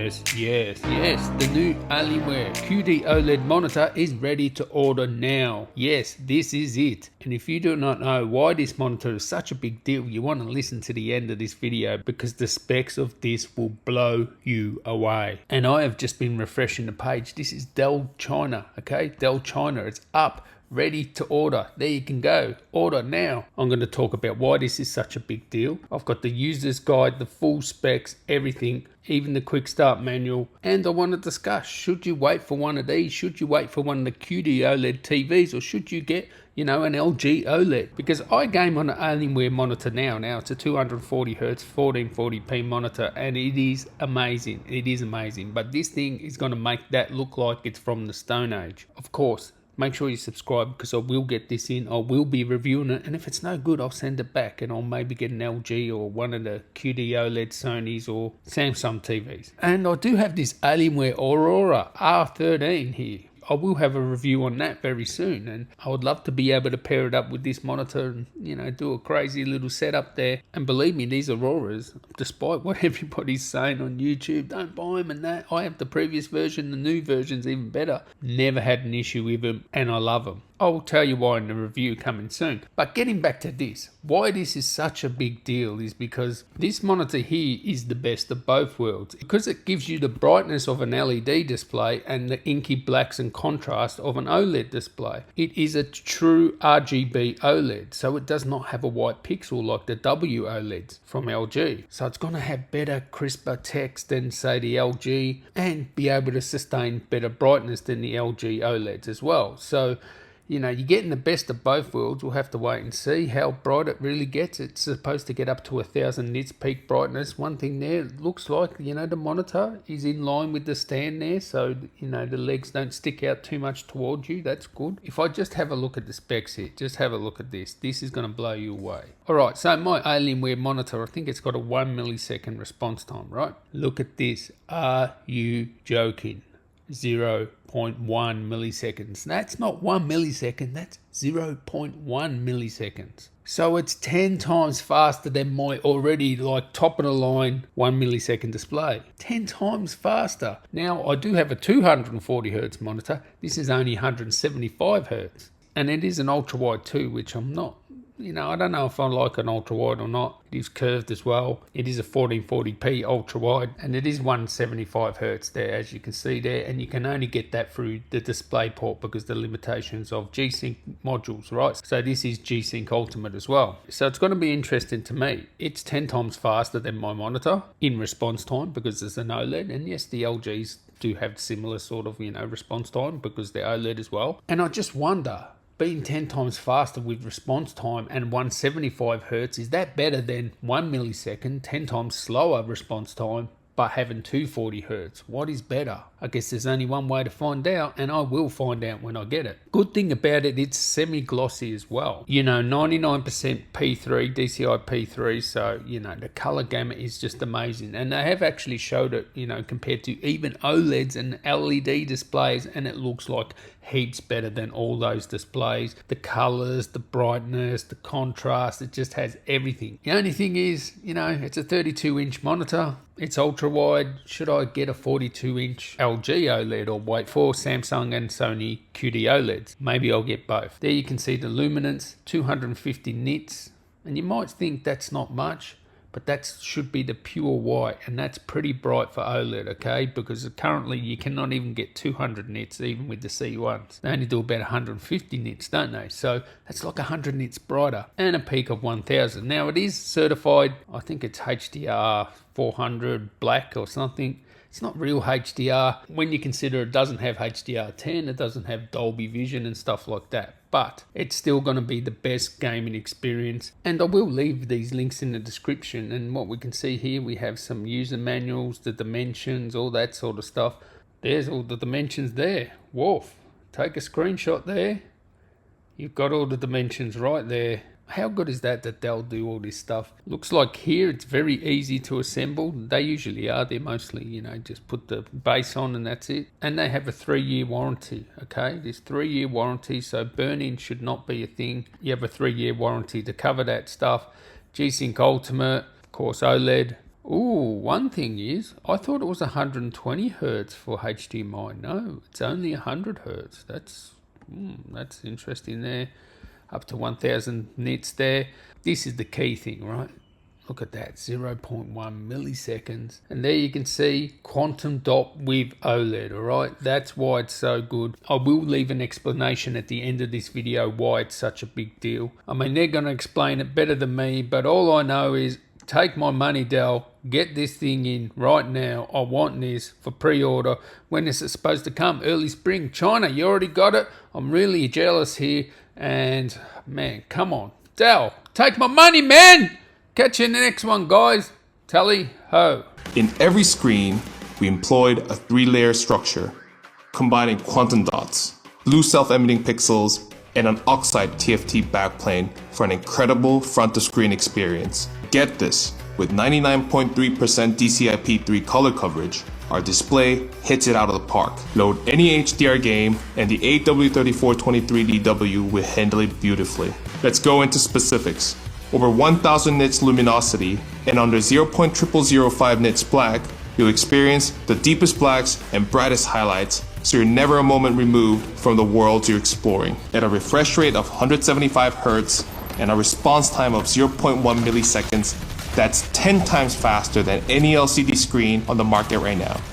Yes, the new Alienware QD-OLED monitor is ready to order now. Yes, this is it. And if you do not know why this monitor is such a big deal, you want to listen to the end of this video because the specs of this will blow you away. And I have just been refreshing the page. This is Dell China, okay? Dell China, it's up. Ready to order. There you can go. Order now. I'm going to talk about why this is such a big deal. I've got the user's guide, the full specs, everything, even the quick start manual. And I want to discuss, should you wait for one of these? Should you wait for one of the QD-OLED TVs? Or should you get, an LG OLED? Because I game on an Alienware monitor now. Now it's a 240 Hz 1440p monitor and it is amazing. It is amazing. But this thing is going to make that look like it's from the Stone Age. Of course. Make sure you subscribe because I will get this in. I will be reviewing it. And if it's no good, I'll send it back. And I'll maybe get an LG or one of the QD-OLED Sonys or Samsung TVs. And I do have this Alienware Aurora R13 here. I will have a review on that very soon, and I would love to be able to pair it up with this monitor and, do a crazy little setup there. And believe me, these Auroras, despite what everybody's saying on YouTube, don't buy them and that. I have the previous version, the new version's even better. Never had an issue with them, and I love them. I will tell you why in the review coming soon. But getting back to this, why this is such a big deal is because this monitor here is the best of both worlds. Because it gives you the brightness of an LED display and the inky blacks and contrast of an OLED display. It is a true RGB OLED, so it does not have a white pixel like the WOLEDs from LG. So it's going to have better, crisper text than say the LG and be able to sustain better brightness than the LG OLEDs as well. So you're getting the best of both worlds. We'll have to wait and see how bright it really gets. It's supposed to get up to 1000 nits peak brightness. One thing there, it looks like, the monitor is in line with the stand there. So, the legs don't stick out too much towards you. That's good. If I just have a look at the specs here, just have a look at this. This is going to blow you away. All right, so my Alienware monitor, I think it's got a 1 millisecond response time, right? Look at this. Are you joking? 0.1 milliseconds. That's not 1 millisecond, that's 0.1 milliseconds. So it's 10 times faster than my already top of the line 1 millisecond display. 10 times faster. Now I do have a 240 Hz monitor. This is only 175 Hz. And it is an ultra wide too, which I'm not. I don't know if I like an ultra wide or not. It is curved as well. It is a 1440p ultra wide and it is 175 Hz there, as you can see there. And you can only get that through the display port because the limitations of G-Sync modules, right? So this is G-Sync Ultimate as well. So it's going to be interesting to me. It's 10 times faster than my monitor in response time because it's an OLED. And yes, the LGs do have similar sort of, response time because they're OLED as well. And I just wonder, being 10 times faster with response time and 175 Hz, is that better than 1 millisecond, 10 times slower response time, but having 240 Hz? What is better? I guess there's only one way to find out, and I will find out when I get it. Good thing about it, it's semi-glossy as well. 99% P3, DCI P3, so, the color gamut is just amazing. And they have actually showed it, compared to even OLEDs and LED displays, and it looks like heaps better than all those displays. The colors, the brightness, the contrast, it just has everything. The only thing is, it's a 32-inch monitor. It's ultra wide. Should I get a 42-inch LG OLED or wait for Samsung and Sony QD-OLEDs? Maybe I'll get both. There you can see the luminance, 250 nits. And you might think that's not much, but that should be the pure white, and that's pretty bright for OLED, okay? Because currently you cannot even get 200 nits even with the C1s. They only do about 150 nits, don't they? So that's like 100 nits brighter and a peak of 1000. Now it is certified, I think it's HDR 400 black or something. It's not real HDR when you consider it doesn't have HDR10, it doesn't have Dolby Vision and stuff like that. But it's still going to be the best gaming experience. And I will leave these links in the description. And what we can see here, we have some user manuals, the dimensions, all that sort of stuff. There's all the dimensions there. Woof. Take a screenshot there. You've got all the dimensions right there. How good is that Dell do all this stuff? Looks like here it's very easy to assemble. They usually are. They're mostly, just put the base on and that's it. And they have a 3-year warranty, okay? There's 3-year warranty, so burn-in should not be a thing. You have a 3-year warranty to cover that stuff. G-Sync Ultimate, of course OLED. Ooh, one thing is, I thought it was 120 hertz for HDMI. No, it's only 100 hertz. That's interesting there. Up to 1000 nits there. This is the key thing, right? Look at that, 0.1 milliseconds. And there you can see quantum dot with OLED, all right? That's why it's so good. I will leave an explanation at the end of this video why it's such a big deal. I mean, they're going to explain it better than me, but all I know is take my money, Dell. Get this thing in right now. I want this for pre-order. When is it supposed to come? Early spring. China, you already got it? I'm really jealous here. And, man, come on. Dell, take my money, man! Catch you in the next one, guys. Tally ho. In every screen, we employed a 3-layer structure, combining quantum dots, blue self-emitting pixels, and an oxide TFT backplane for an incredible front-to-screen experience. Get this, with 99.3% DCI-P3 color coverage, our display hits it out of the park. Load any HDR game, and the AW3423DW will handle it beautifully. Let's go into specifics. Over 1000 nits luminosity and under 0.0005 nits black, you'll experience the deepest blacks and brightest highlights, so you're never a moment removed from the worlds you're exploring. At a refresh rate of 175 Hz and a response time of 0.1 milliseconds, that's 10 times faster than any LCD screen on the market right now.